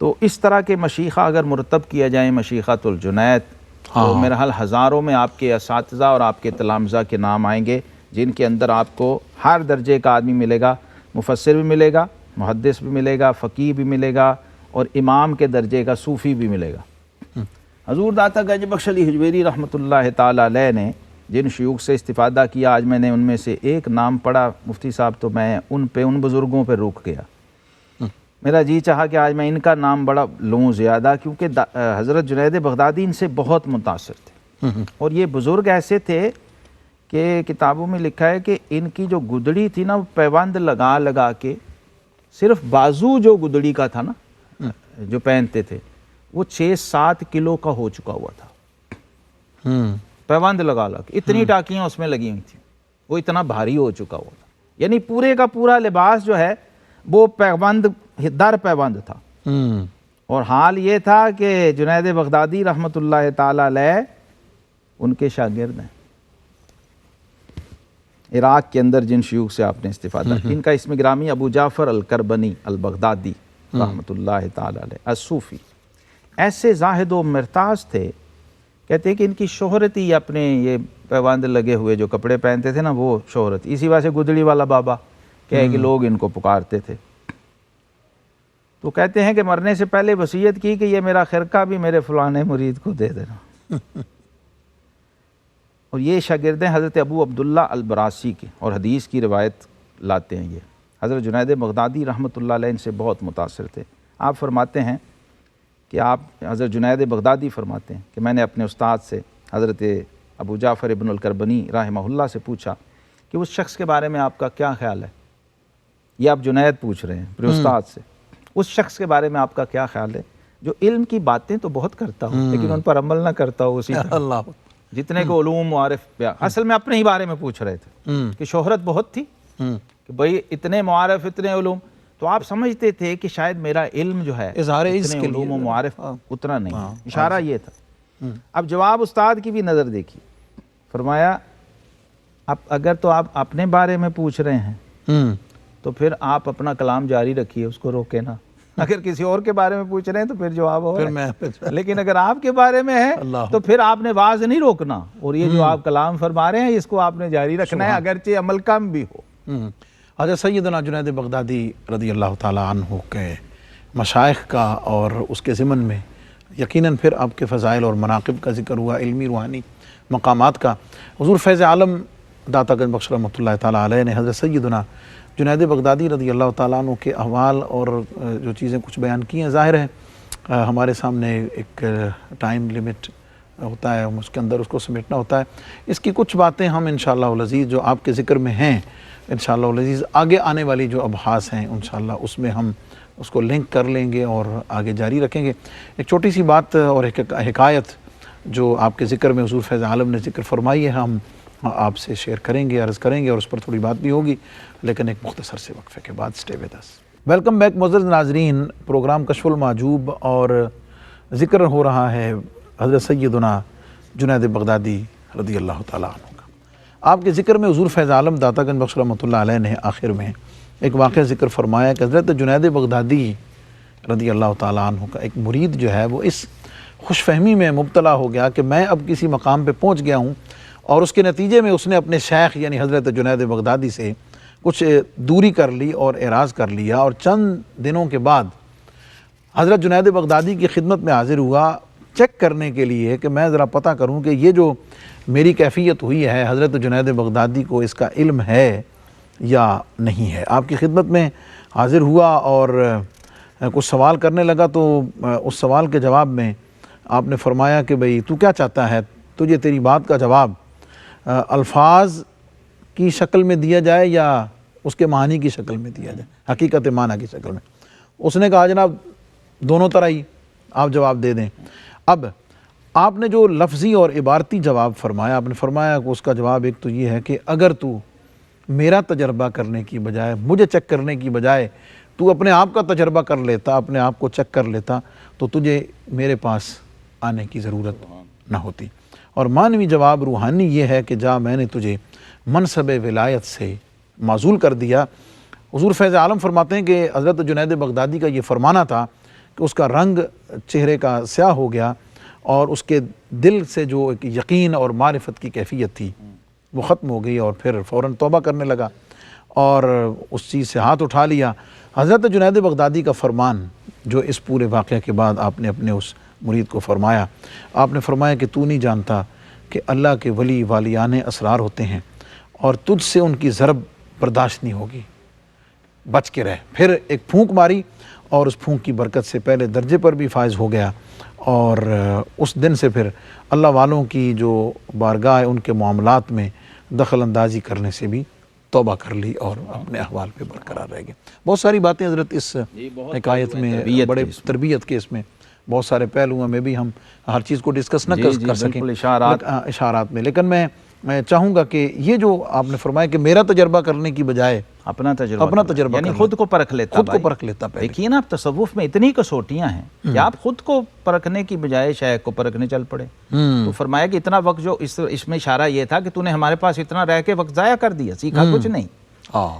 C: تو اس طرح کے مشیخہ اگر مرتب کیا جائیں، مشیخۃ الجنید، تو میرا حال ہزاروں میں آپ کے اساتذہ اور آپ کے تلامذہ کے نام آئیں گے، جن کے اندر آپ کو ہر درجے کا آدمی ملے گا. مفسر بھی ملے گا، محدث بھی ملے گا، فقیہ بھی ملے گا، اور امام کے درجے کا صوفی بھی ملے گا. حضور داتا گنج بخش علی حجویری رحمۃ اللہ تعالی علیہ نے جن شیوخ سے استفادہ کیا، آج میں نے ان میں سے ایک نام پڑھا مفتی صاحب، تو میں ان بزرگوں پہ رک گیا. میرا جی چاہا کہ آج میں ان کا نام بڑا لوں زیادہ، کیونکہ حضرت جنید بغدادی ان سے بہت متاثر تھے. اور یہ بزرگ ایسے تھے کہ کتابوں میں لکھا ہے کہ ان کی جو گدڑی تھی نا، وہ پیوند لگا لگا کے، صرف بازو جو گدڑی کا تھا نا جو پہنتے تھے، وہ 6-7 کلو کا ہو چکا ہوا تھا. پیوند لگا لگا کے اتنی ٹاکیاں اس میں لگی ہوئی تھیں، وہ اتنا بھاری ہو چکا ہوا تھا. یعنی پورے کا پورا لباس جو ہے وہ پیوند در پیوند تھا. اور حال یہ تھا کہ جنید بغدادی رحمۃ اللہ تعالی علیہ ان کے شاگرد ہیں. عراق کے اندر جن شیوخ سے آپ نے استفادہ، ان کا اسم گرامی ابو جعفر الکربنی البغدادی رحمۃ اللہ تعالی علیہ الصوفی. ایسے زاہد و مرتاز تھے، کہتے ہیں کہ ان کی شہرت ہی اپنے یہ پیوند لگے ہوئے جو کپڑے پہنتے تھے نا، وہ شہرت اسی وجہ سے گدڑی والا بابا کہ لوگ ان کو پکارتے تھے. تو کہتے ہیں کہ مرنے سے پہلے وصیت کی کہ یہ میرا خرقہ بھی میرے فلانے مرید کو دے دینا. اور یہ شاگرد ہیں حضرت ابو عبداللہ البراسی کے، اور حدیث کی روایت لاتے ہیں. یہ حضرت جنید بغدادی رحمۃ اللہ علیہ ان سے بہت متاثر تھے. آپ فرماتے ہیں کہ حضرت جنید بغدادی فرماتے ہیں کہ میں نے اپنے استاد سے حضرت ابو جعفر ابن الکربنی رحمہ اللہ سے پوچھا کہ اس شخص کے بارے میں آپ کا کیا خیال ہے. یہ آپ جنید پوچھ رہے ہیں اپنے استاد سے، اس شخص کے بارے میں آپ کا کیا خیال ہے جو علم کی باتیں تو بہت کرتا ہو لیکن ان پر عمل نہ کرتا ہو. اسی طرح
B: اللہ
C: جتنے کو علوم معارف، اصل میں اپنے ہی بارے میں پوچھ رہے تھے کہ شہرت بہت تھی کہ بھئی اتنے معارف، اتنے علوم، تو آپ سمجھتے تھے کہ شاید میرا علم جو ہے
B: اظہار عز
C: اتنے
B: کے
C: علوم و معارف اتنا نہیں. اشارہ یہ تھا.
B: اب
C: اب جواب استاد کی بھی نظر دیکھیے. فرمایا اگر تو آپ اپنے بارے میں پوچھ رہے ہیں تو پھر آپ اپنا کلام جاری رکھیے، اس کو روکے نا. اگر کسی اور کے بارے میں پوچھ رہے ہیں تو پھر جواب ہو، لیکن اگر آپ کے بارے میں ہے تو پھر آپ نے واز نہیں روکنا، اور یہ جو آپ کلام فرما رہے ہیں اس کو آپ نے جاری رکھنا ہے اگرچہ عمل کم بھی ہو.
B: حضرت سیدنا جنید بغدادی رضی اللہ تعالی عنہ کے مشائخ کا اور اس کے ضمن میں یقیناً پھر آپ کے فضائل اور مناقب کا ذکر ہوا، علمی روحانی مقامات کا. حضور فیض عالم داتا گنج بخش رحمۃ اللہ تعالی علیہ نے حضرت سیدنا جنید بغدادی رضی اللہ تعالیٰ عنہ کے احوال اور جو چیزیں کچھ بیان کی ہیں، ظاہر ہے ہمارے سامنے ایک ٹائم لیمٹ ہوتا ہے، اس کے اندر اس کو سمیٹنا ہوتا ہے. اس کی کچھ باتیں ہم انشاءاللہ العزیز جو آپ کے ذکر میں ہیں انشاءاللہ العزیز آگے آنے والی جو ابحاث ہیں انشاءاللہ اس میں ہم اس کو لنک کر لیں گے اور آگے جاری رکھیں گے. ایک چھوٹی سی بات اور ایک حکایت جو آپ کے ذکر میں حضور فیض عالم نے ذکر فرمائی ہے ہم آپ سے شیئر کریں گے، عرض کریں گے اور اس پر تھوڑی بات بھی ہوگی، لیکن ایک مختصر سے وقفے کے بعد. Stay with us. Welcome back معزز ناظرین، پروگرام کشف المحجوب اور ذکر ہو رہا ہے حضرت سیدنا جنید بغدادی رضی اللہ تعالیٰ عنہ کا. آپ کے ذکر میں حضور فیض عالم داتا گنج بخش رحمۃ اللہ علیہ نے آخر میں ایک واقعہ ذکر فرمایا کہ حضرت جنید بغدادی رضی اللہ تعالیٰ عنہ کا ایک مرید جو ہے وہ اس خوش فہمی میں مبتلا ہو گیا کہ میں اب کسی مقام پہ پہنچ گیا ہوں، اور اس کے نتیجے میں اس نے اپنے شیخ یعنی حضرت جنید بغدادی سے کچھ دوری کر لی اور اعراض کر لیا، اور چند دنوں کے بعد حضرت جنید بغدادی کی خدمت میں حاضر ہوا چیک کرنے کے لیے کہ میں ذرا پتہ کروں کہ یہ جو میری کیفیت ہوئی ہے حضرت جنید بغدادی کو اس کا علم ہے یا نہیں ہے. آپ کی خدمت میں حاضر ہوا اور کچھ سوال کرنے لگا، تو اس سوال کے جواب میں آپ نے فرمایا کہ بھئی تو کیا چاہتا ہے، تجھے تیری بات کا جواب الفاظ کی شکل میں دیا جائے یا اس کے معنی کی شکل میں دیا جائے، حقیقت معنی کی شکل میں؟ اس نے کہا جناب دونوں طرح ہی آپ جواب دے دیں. اب آپ نے جو لفظی اور عبارتی جواب فرمایا، آپ نے فرمایا کہ اس کا جواب ایک تو یہ ہے کہ اگر تو میرا تجربہ کرنے کی بجائے، مجھے چیک کرنے کی بجائے تو اپنے آپ کا تجربہ کر لیتا، اپنے آپ کو چیک کر لیتا، تو تجھے میرے پاس آنے کی ضرورت نہ ہوتی. اور معنوی جواب روحانی یہ ہے کہ جا میں نے تجھے منصب ولایت سے معزول کر دیا. حضور فیض عالم فرماتے ہیں کہ حضرت جنید بغدادی کا یہ فرمانا تھا کہ اس کا رنگ چہرے کا سیاہ ہو گیا اور اس کے دل سے جو ایک یقین اور معرفت کی کیفیت تھی وہ ختم ہو گئی، اور پھر فوراً توبہ کرنے لگا اور اس چیز سے ہاتھ اٹھا لیا. حضرت جنید بغدادی کا فرمان جو اس پورے واقعے کے بعد آپ نے اپنے اس مرید کو فرمایا، آپ نے فرمایا کہ تو نہیں جانتا کہ اللہ کے ولی والیان اسرار ہوتے ہیں اور تجھ سے ان کی ضرب برداشت نہیں ہوگی، بچ کے رہ. پھر ایک پھونک ماری اور اس پھونک کی برکت سے پہلے درجے پر بھی فائز ہو گیا، اور اس دن سے پھر اللہ والوں کی جو بارگاہ ان کے معاملات میں دخل اندازی کرنے سے بھی توبہ کر لی اور اپنے احوال پہ برقرار رہ گئے. بہت ساری باتیں حضرت اس حکایت میں، بڑے تربیت کے اس میں بہت سارے پہلو ہیں، میں بھی ہم ہر چیز کو ڈسکس نہ کر سکیں اشارات میں، لیکن میں چاہوں گا کہ یہ جو آپ نے فرمایا کہ میرا تجربہ کرنے کی بجائے
C: اپنا تجربہ
B: یعنی
C: خود کو پرکھ لیتا.
B: پہلے.
C: دیکھیے نا، اب تصوف میں اتنی کسوٹیاں ہیں کہ آپ خود کو پرکھنے کی بجائے شیخ کو پرکھنے چل پڑے. تو فرمایا کہ اتنا وقت جو اس میں اشارہ یہ تھا کہ تو نے ہمارے پاس اتنا رہ کے وقت ضائع کر دیا، سیکھا کچھ نہیں.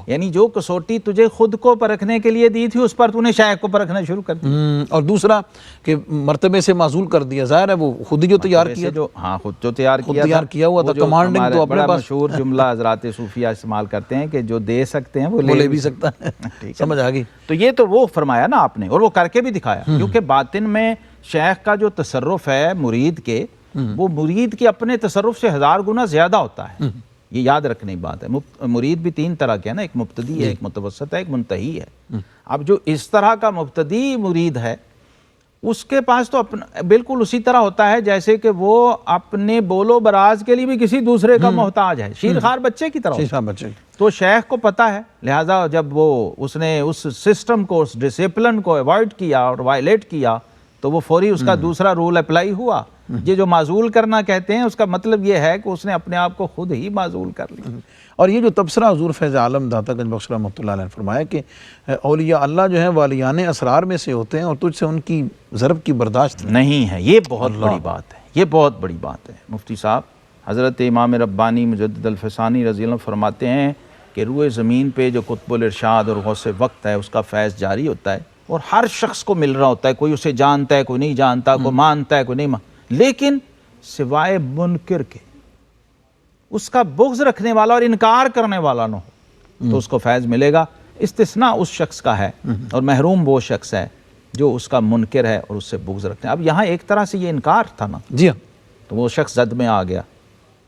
C: یعنی جو کسوٹی تجھے خود کو پرکھنے کے لیے دی تھی اس پر تو نے شیخ کو پرکھنا شروع کر دیا.
B: اور دوسرا کہ مرتبے سے معزول کر دیا، ظاہر ہے وہ خود ہی جو تیار کیا،
C: خود جو تیار کیا
B: ہوا تھا، کمانڈنگ تو اپنے پاس.
C: مشہور جملہ حضرات صوفیہ استعمال کرتے ہیں کہ جو دے سکتے ہیں وہ
B: لے بھی سکتا ہے. سمجھ آ گئی.
C: تو یہ تو وہ فرمایا نا آپ نے، اور وہ کر کے بھی دکھایا. کیونکہ باطن میں شیخ کا جو تصرف ہے مرید کے، وہ مرید کے اپنے تصرف سے 1000 گنا زیادہ ہوتا ہے. یہ یاد رکھنے کی بات ہے. مرید بھی 3 طرح کے ہے نا، ایک مبتدی ہے، ایک متوسط ہے، ایک منتہی ہے. اب جو اس طرح کا مبتدی مرید ہے اس کے پاس تو بالکل اسی طرح ہوتا ہے جیسے کہ وہ اپنے بول و براز کے لیے بھی کسی دوسرے کا محتاج ہے، شیرخوار بچے کی طرح. تو شیخ کو پتہ ہے، لہٰذا جب اس نے اس سسٹم کو، اس ڈسپلن کو ایوائڈ کیا اور وائلیٹ کیا تو وہ فوری اس کا دوسرا رول اپلائی ہوا. یہ جو معزول کرنا کہتے ہیں اس کا مطلب یہ ہے کہ اس نے اپنے آپ کو خود ہی معزول کر لیا.
B: اور یہ جو تبصرہ حضور فیض عالم داتا گنج بخش رحمۃ اللہ علیہ نے فرمایا کہ اولیاء اللہ جو ہیں والیان اسرار میں سے ہوتے ہیں اور تجھ سے ان کی ضرب کی برداشت
C: نہیں ہے. یہ بہت بڑی بات ہے، یہ بہت بڑی بات ہے. مفتی صاحب حضرت امام ربانی مجدد الفسانی رضی اللہ عنہ فرماتے ہیں کہ روئے زمین پہ جو قطب الارشاد اور غوث وقت ہے اس کا فیض جاری ہوتا ہے اور ہر شخص کو مل رہا ہوتا ہے. کوئی اسے جانتا ہے، کوئی نہیں جانتا، کوئی مانتا ہے، کوئی نہیں مانتا، لیکن سوائے منکر کے، اس کا بغض رکھنے والا اور انکار کرنے والا نہ ہو تو اس کو فیض ملے گا. استثناء اس شخص کا ہے اور محروم وہ شخص ہے جو اس کا منکر ہے اور اس سے بغض رکھتے ہیں. اب یہاں ایک طرح سے یہ انکار تھا نا،
B: جی ہاں،
C: تو وہ شخص زد میں آ گیا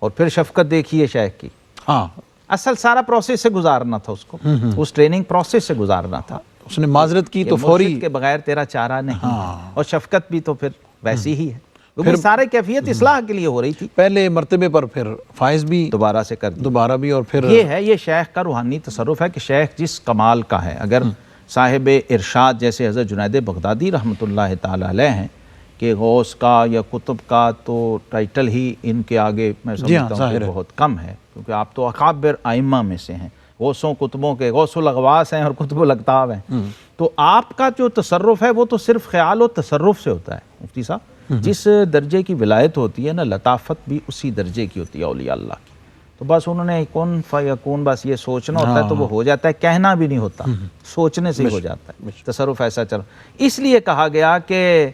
C: اور پھر شفقت دیکھیے شیخ کی.
B: ہاں،
C: اصل سارا پروسیس سے گزارنا تھا اس کو، اس ٹریننگ پروسیس سے گزارنا تھا.
B: اس نے معذرت کی تو فوری
C: کے بغیر تیرا چارہ نہیں، اور شفقت بھی تو پھر ویسی ہی ہے. کیونکہ سارے کیفیت اصلاح کے لیے ہو رہی تھی،
B: پہلے مرتبے پر پھر فائز بھی
C: دوبارہ سے کر دی۔
B: دوبارہ بھی، اور پھر
C: یہ ہے، یہ شیخ کا روحانی تصرف ہے کہ شیخ جس کمال کا ہے، اگر صاحب ارشاد جیسے حضرت جنید بغدادی رحمۃ اللہ تعالی علیہ ہیں کہ غوث کا یا قطب کا تو ٹائٹل ہی ان کے آگے میں سمجھتا ہوں کہ بہت کم ہے، کیونکہ آپ تو اکابر ائمہ میں سے ہیں، غوثوں قطبوں کے غوث الاغواث ہیں اور قطب الاقطاب ہیں، تو آپ کا جو تصرف ہے وہ تو صرف خیال و تصرف سے ہوتا ہے مفتی صاحب۔ جس درجے کی ولایت ہوتی ہے نا، لطافت بھی اسی درجے کی ہوتی ہے اولیاء اللہ کی، تو بس انہوں نے کن فیکون بس یہ سوچنا ہوتا ہے تو وہ ہو جاتا ہے، کہنا بھی نہیں ہوتا، سوچنے سے ہی ہو جاتا ہے، تصرف ایسا چل۔ اس لیے کہا گیا کہ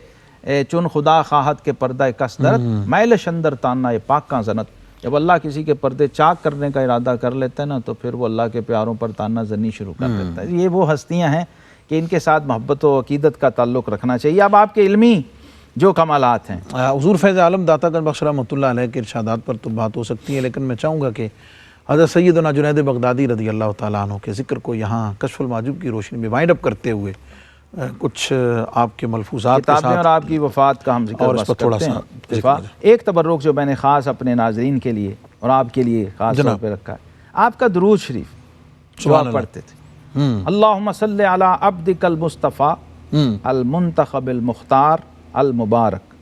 C: چن خدا خواہت کے پردہ کس درد، میل شندر تاننا یہ پاک کا زنت۔ جب اللہ کسی کے پردے چاک کرنے کا ارادہ کر لیتا ہے نا تو پھر وہ اللہ کے پیاروں پر تاننا زنی شروع کر دیتا ہے۔ یہ وہ ہستیاں ہیں کہ ان کے ساتھ محبت و عقیدت کا تعلق رکھنا چاہیے۔ اب آپ کے علمی جو کمالات ہیں،
B: حضور فیض عالم داتا گنج بخش رحمۃ اللہ علیہ کے ارشادات پر تو بات ہو سکتی ہے، لیکن میں چاہوں گا کہ حضرت سیدنا جنید بغدادی رضی اللہ تعالیٰ عنہ کے ذکر کو یہاں کشف المحجوب کی روشنی میں وائنڈ اپ کرتے ہوئے کچھ آپ کے ملفوظات کے
C: کتابیں اور
B: ساتھ
C: آپ کی وفات کا ہم ذکر
B: اور اس پر تھوڑا سا
C: دفاع۔ ایک تبرک جو میں نے خاص اپنے ناظرین کے لیے اور آپ کے لیے خاص طور پہ رکھا ہے، آپ کا درود شریف جو آپ پڑھتے تھے، اللہم صلی علی عبدک المصطفیٰ المنتخب المختار المبارک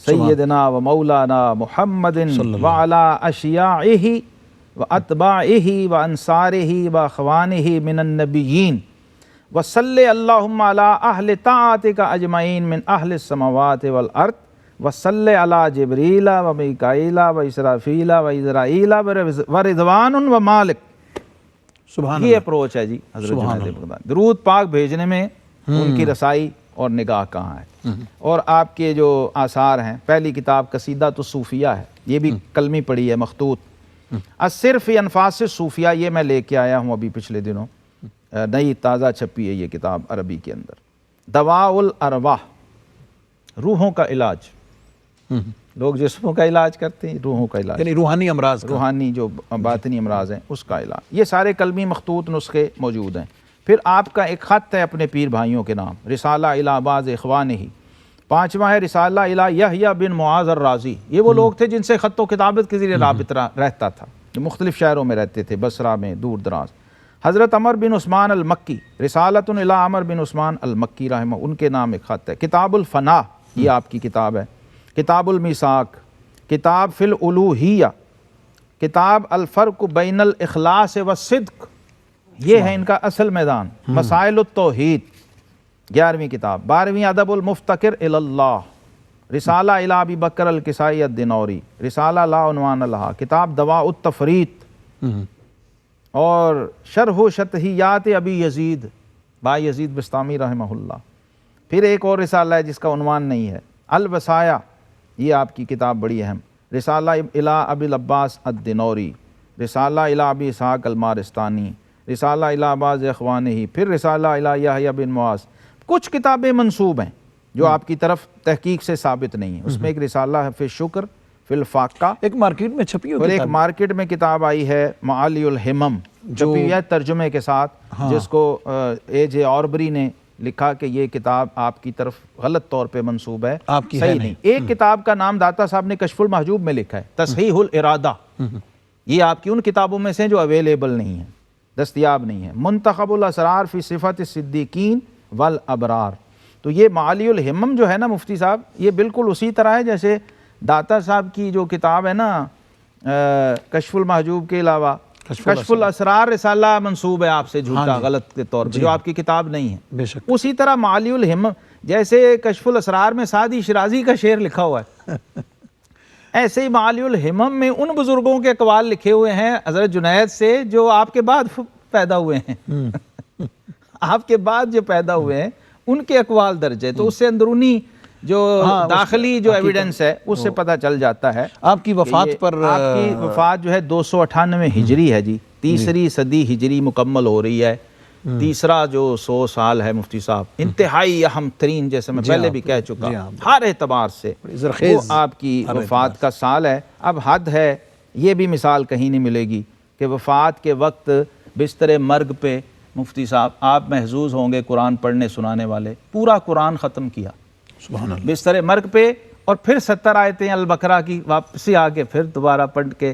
C: سیدنا و مولانا محمد وعلی اشیاعہ و اتباعہ و انصارہ و اخوانہ من النبیین وصلی اللہم علی اہل طاعتک اجمعین من اہل السماوات والارض وصلی علی جبریل و میکائیل و اسرافیل و اسرائیل و رضوان و مالک۔
B: سبحان
C: یہ اپروچ ہے جی حضرت جنید بغدادی۔ درود پاک بھیجنے میں ان کی رسائی اور نگاہ کہاں ہے۔ اور آپ کے جو آثار ہیں، پہلی کتاب قصیدہ تو صوفیہ ہے، یہ بھی کلمی پڑھی ہے مخطوط، السر فی انفاس صوفیہ، یہ میں لے کے آیا ہوں ابھی پچھلے دنوں، نئی تازہ چھپی ہے یہ کتاب عربی کے اندر۔ دواء الارواح، روحوں کا علاج، لوگ جسموں کا علاج کرتے ہیں، روحوں کا علاج
B: یعنی روحانی امراض کا،
C: روحانی جو باطنی امراض ہیں اس کا علاج، یہ سارے کلمی مخطوط نسخے موجود ہیں۔ پھر آپ کا ایک خط ہے اپنے پیر بھائیوں کے نام، رسالہ الی بعض اخوانہ، پانچواں ہے رسالہ الی یحییٰ بن معاذ الرازی، یہ وہ لوگ تھے جن سے خط و کتابت کے ذریعے رابطہ رہتا تھا، جو مختلف شہروں میں رہتے تھے، بصرہ میں، دور دراز۔ حضرت عمر بن عثمان المکی، رسالۃ الی عمر بن عثمان المکی رحمہ، ان کے نام ایک خط ہے۔ کتاب الفنا، یہ آپ کی کتاب ہے۔ کتاب المیثاق، کتاب فی الالوہیہ، کتاب الفرق بین الاخلاص والصدق، یہ ہے ان کا اصل میدان۔ مسائل التوحید، 11ویں کتاب۔ 12ویں ادب المفتقر الی اللہ، رسالہ الی ابی بکر الکسائی الدنوری، رسالہ لا عنوان لہا، کتاب دواء التفریط، اور شرح شطحیات ابی یزید، با یزید بسطامی رحمہ اللہ۔ پھر ایک اور رسالہ ہے جس کا عنوان نہیں ہے، الوصایا، یہ آپ کی کتاب بڑی اہم، رسالہ الی ابی العباس الدنوری، رسالہ الی ابی اسحاق المارستانی، رسالہ الی بعض اخوانہ، پھر رسالہ الی یحییٰ بن معاذ۔ کچھ کتابیں منسوب ہیں جو آپ کی طرف تحقیق سے ثابت نہیں ہیں، اس میں ایک رسالہ ہے فی الشکر فی الفاقہ،
B: ایک مارکیٹ میں چھپی
C: اور
B: ہوئی
C: ایک مارکیٹ میں کتاب آئی ہے معالی الہمم، جو ہے ترجمے کے ساتھ، جس کو اے جے آربری نے لکھا کہ یہ کتاب آپ کی طرف غلط طور پہ منسوب ہے،
B: آپ کی
C: صحیح نہیں۔ ایک کتاب کا نام داتا صاحب نے کشف المحجوب میں لکھا ہے، تصحیح الارادہ، یہ آپ کی ان کتابوں میں سے جو اویلیبل نہیں ہیں، دستیاب نہیں ہے۔ منتخب الاسرار فی صفت الصدیقین والابرار، تو یہ معالی الہمم جو ہے نا مفتی صاحب، یہ بالکل اسی طرح ہے جیسے داتا صاحب کی جو کتاب ہے نا کشف المحجوب کے علاوہ کشف الاسرار رسالہ منسوب ہے آپ سے جھوٹا غلط کے طور پہ، جو آپ کی کتاب نہیں ہے،
B: بے شک۔
C: اسی طرح معالی الہمم، جیسے کشف الاسرار میں سعدی شرازی کا شعر لکھا ہوا ہے، ایسے ہی معالی الہمم میں ان بزرگوں کے اقوال لکھے ہوئے ہیں حضرت جنید سے جو آپ کے بعد پیدا ہوئے ہیں، آپ کے بعد جو پیدا ہوئے ہیں ان کے اقوال درج ہے، تو اس سے اندرونی جو داخلی جو ایویڈنس ہے اس سے پتہ چل جاتا ہے۔
B: آپ کی وفات پر
C: آپ کی وفات جو ہے 298 ہجری ہے جی، تیسری صدی ہجری مکمل ہو رہی ہے، تیسرا جو 100 سال ہے مفتی صاحب، انتہائی اہم ترین، جیسے میں پہلے بھی کہہ چکا، ہر اعتبار سے وہ آپ کی وفات کا سال ہے۔ اب حد ہے، یہ بھی مثال کہیں نہیں ملے گی کہ وفات کے وقت بستر مرگ پہ مفتی صاحب آپ محظوظ ہوں گے، قرآن پڑھنے سنانے والے، پورا قرآن ختم کیا
B: سبحان اللہ،
C: بستر مرگ پہ، اور پھر 70 آیتیں البقرہ کی واپسی آ کے پھر دوبارہ پڑھ کے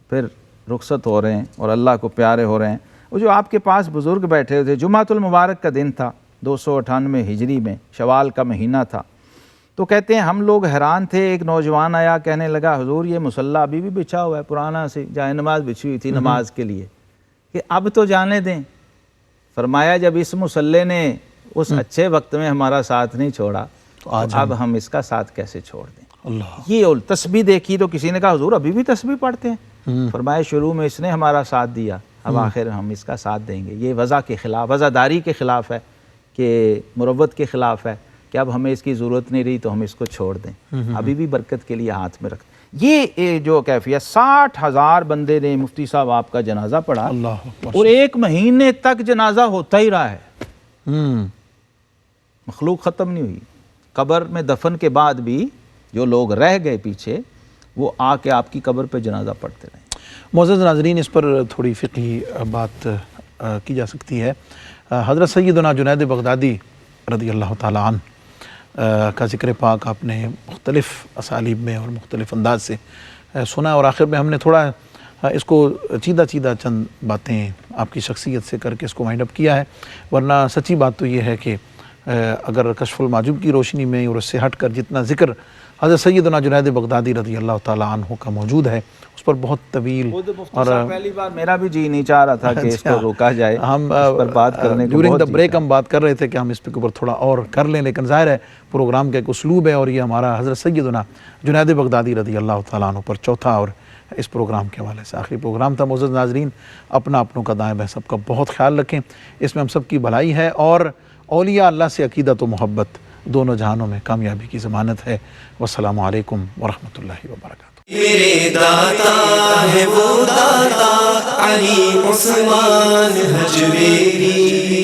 C: پھر رخصت ہو رہے ہیں اور اللہ کو پیارے ہو رہے ہیں۔ وہ جو آپ کے پاس بزرگ بیٹھے ہوئے تھے، جمعۃ المبارک کا دن تھا 298 ہجری میں، شوال کا مہینہ تھا، تو کہتے ہیں ہم لوگ حیران تھے، ایک نوجوان آیا کہنے لگا حضور یہ مصلی ابھی بھی بچھا ہوا ہے، پرانا سی جائے نماز بچھی ہوئی تھی نماز کے لیے، کہ اب تو جانے دیں۔ فرمایا جب اس مصلی نے اس اچھے وقت میں ہمارا ساتھ نہیں چھوڑا تو اب ہم اس کا ساتھ کیسے چھوڑ دیں؟
B: اللہ،
C: یہ تسبیح دیکھی تو کسی نے کہا حضور ابھی بھی تسبیح پڑھتے ہیں؟ فرمایا شروع میں اس نے ہمارا ساتھ دیا، اب آخر ہم اس کا ساتھ دیں گے۔ یہ وضع کے خلاف، وضعداری کے خلاف ہے، کہ مروت کے خلاف ہے کہ اب ہمیں اس کی ضرورت نہیں رہی تو ہم اس کو چھوڑ دیں، ابھی بھی برکت کے لیے ہاتھ میں رکھ۔ یہ جو کیفیت، 60,000 بندے نے مفتی صاحب آپ کا جنازہ پڑھا،
B: اللہ اکبر،
C: اور 1 مہینے تک جنازہ ہوتا ہی رہا ہے، مخلوق ختم نہیں ہوئی۔ قبر میں دفن کے بعد بھی جو لوگ رہ گئے پیچھے، وہ آ کے آپ کی قبر پہ جنازہ پڑھتے رہے۔
B: معزز ناظرین، اس پر تھوڑی فقہی بات کی جا سکتی ہے۔ حضرت سیدنا جنید بغدادی رضی اللہ تعالیٰ عنہ کا ذکر پاک آپ نے مختلف اسالیب میں اور مختلف انداز سے سنا، اور آخر میں ہم نے تھوڑا اس کو چیدہ چند باتیں آپ کی شخصیت سے کر کے اس کو وائنڈ اپ کیا ہے، ورنہ سچی بات تو یہ ہے کہ اگر کشف المحجوب کی روشنی میں اور اس سے ہٹ کر جتنا ذکر حضرت سیدنا جنید بغدادی رضی اللہ تعالیٰ عنہ کا موجود ہے، اس پر بہت طویل،
C: اور پہلی بار میرا بھی جی نہیں چاہ رہا تھا کہ اس کو روکا جائے،
B: ہم
C: اس پر بات کرنے کو
B: ڈیورنگ دا
C: بہت
B: بریک ہم بات کر رہے تھے کہ ہم اس پہ اوپر تھوڑا اور کر لیں، لیکن ظاہر ہے پروگرام کا ایک اسلوب ہے، اور یہ ہمارا حضرت سیدنا جنید بغدادی رضی اللہ تعالیٰ عنہ پر چوتھا اور اس پروگرام کے حوالے سے آخری پروگرام تھا۔ معزز ناظرین، اپنوں کا دائیں بائیں سب کا بہت خیال رکھیں، اس میں ہم سب کی بھلائی ہے، اور اولیاء اللہ سے عقیدت و محبت دونوں جہانوں میں کامیابی کی ضمانت ہے۔ والسلام علیکم ورحمۃ اللہ وبرکاتہ۔
A: میرے داتا ہے وہ داتا علی عثمان حجویری،